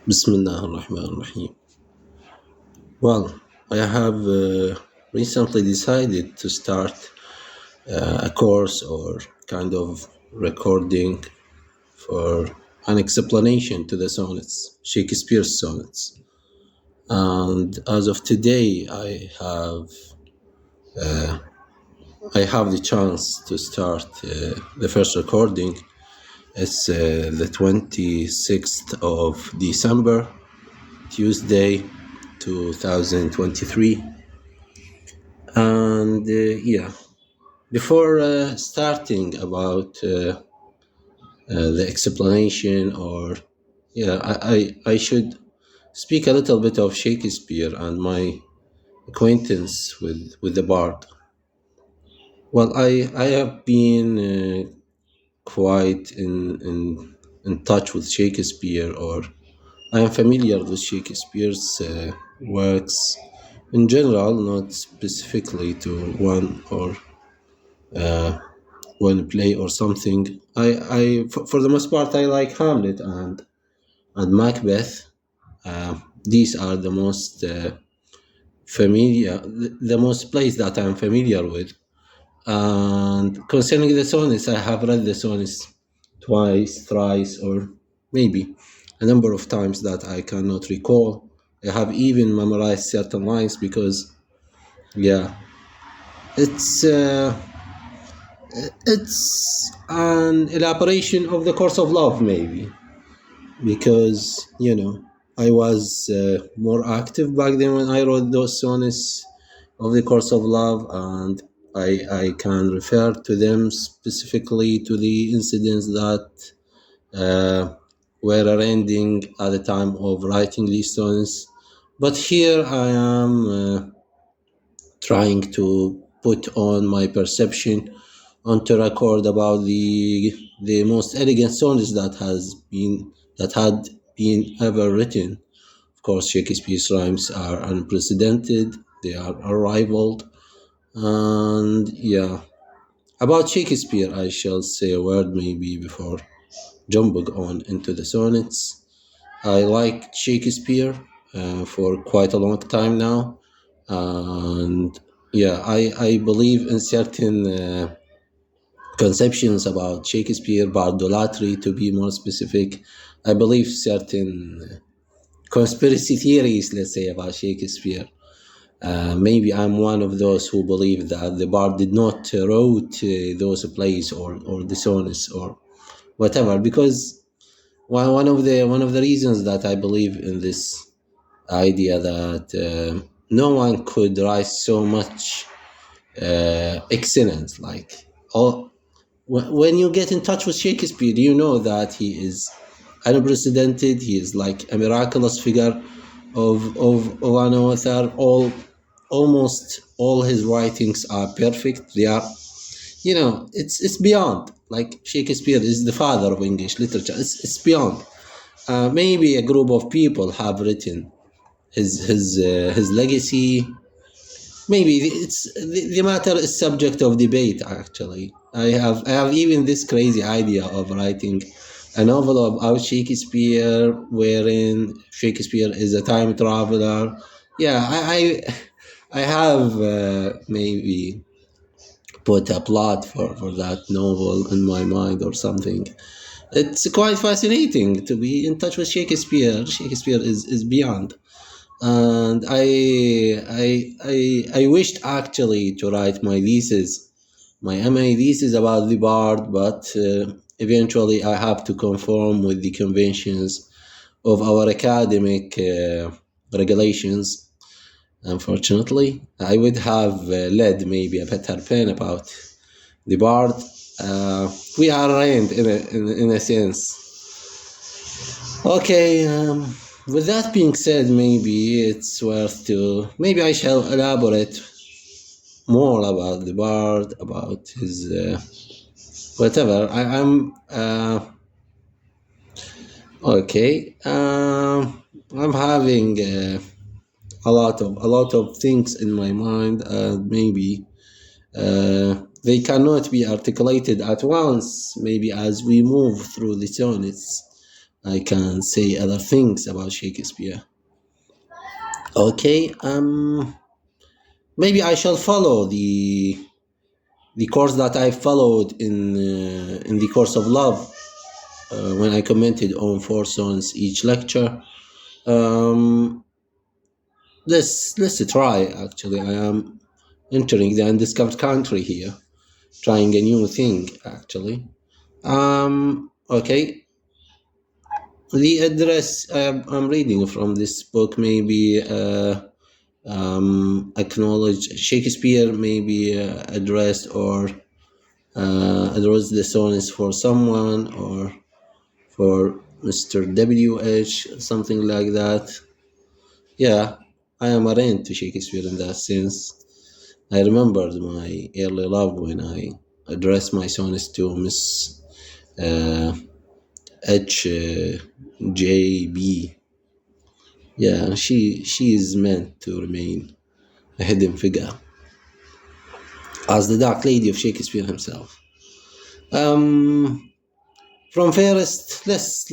Bismillah ar-Rahman ar-Rahim. Well, I have recently decided to start a course or kind of recording for an explanation to the sonnets, Shakespeare's sonnets. And as of today, I have the chance to start the first recording. It's the 26th of December, Tuesday, 2023. And before starting about the explanation, or I should speak a little bit of Shakespeare and my acquaintance with the bard. Well, I have been quite in touch with Shakespeare, or I am familiar with Shakespeare's works in general, not specifically to one or one play or something. For the most part, I like Hamlet and Macbeth. These are the most familiar, the most plays that I'm familiar with. And concerning the sonnets, I have read the sonnets twice, thrice, or maybe a number of times that I cannot recall. I have even memorized certain lines because, it's an elaboration of the course of love, maybe, because I was more active back then when I wrote those sonnets of the course of love, and I can refer to them specifically to the incidents that were ending at the time of writing these sonnets. But here I am trying to put on my perception onto record about the most elegant sonnets that had been ever written. Of course, Shakespeare's rhymes are unprecedented; they are unrivaled. And about Shakespeare, I shall say a word maybe before jumping on into the sonnets. I like Shakespeare for quite a long time now, and I believe in certain conceptions about Shakespeare, bardolatry to be more specific. I believe certain conspiracy theories, let's say, about Shakespeare. Maybe I'm one of those who believe that the bard did not wrote those plays or the sonnets or whatever, because one of the reasons that I believe in this idea that no one could write so much excellence, like all. When you get in touch with Shakespeare, you know that he is unprecedented. He is like a miraculous figure of an author. Almost all his writings are perfect. They are, it's beyond. Like, Shakespeare is the father of English literature. It's beyond. Maybe a group of people have written his legacy. Maybe the matter is subject of debate. Actually, I have even this crazy idea of writing a novel about Shakespeare, wherein Shakespeare is a time traveler. I have maybe put a plot for that novel in my mind or something. It's quite fascinating to be in touch with Shakespeare. Shakespeare is beyond. And I wished actually to write my thesis, my MA thesis about the bard, but eventually I have to conform with the conventions of our academic regulations. Unfortunately, I would have led maybe a better pen about the bard. We are arraigned in a sense. Okay. With that being said, maybe it's worth to, maybe I shall elaborate more about the bard, about his whatever. I'm okay. I'm having a lot of things in my mind, and maybe they cannot be articulated at once. Maybe as we move through the sonnets, I can say other things about Shakespeare. Okay, maybe I shall follow the course that I followed in the course of love when I commented on four songs each lecture. Um, let's try. Actually, I am entering the undiscovered country here, trying a new thing. Actually, okay. The address I'm reading from this book maybe acknowledge Shakespeare maybe addressed or addressed the sonnets for someone or for Mr. W.H. something like that. Yeah, I am arraigned to Shakespeare in that sense. I remembered my early love when I addressed my sonnets to Miss uh, H. J. B. Yeah, she is meant to remain a hidden figure as the Dark Lady of Shakespeare himself. From first, let's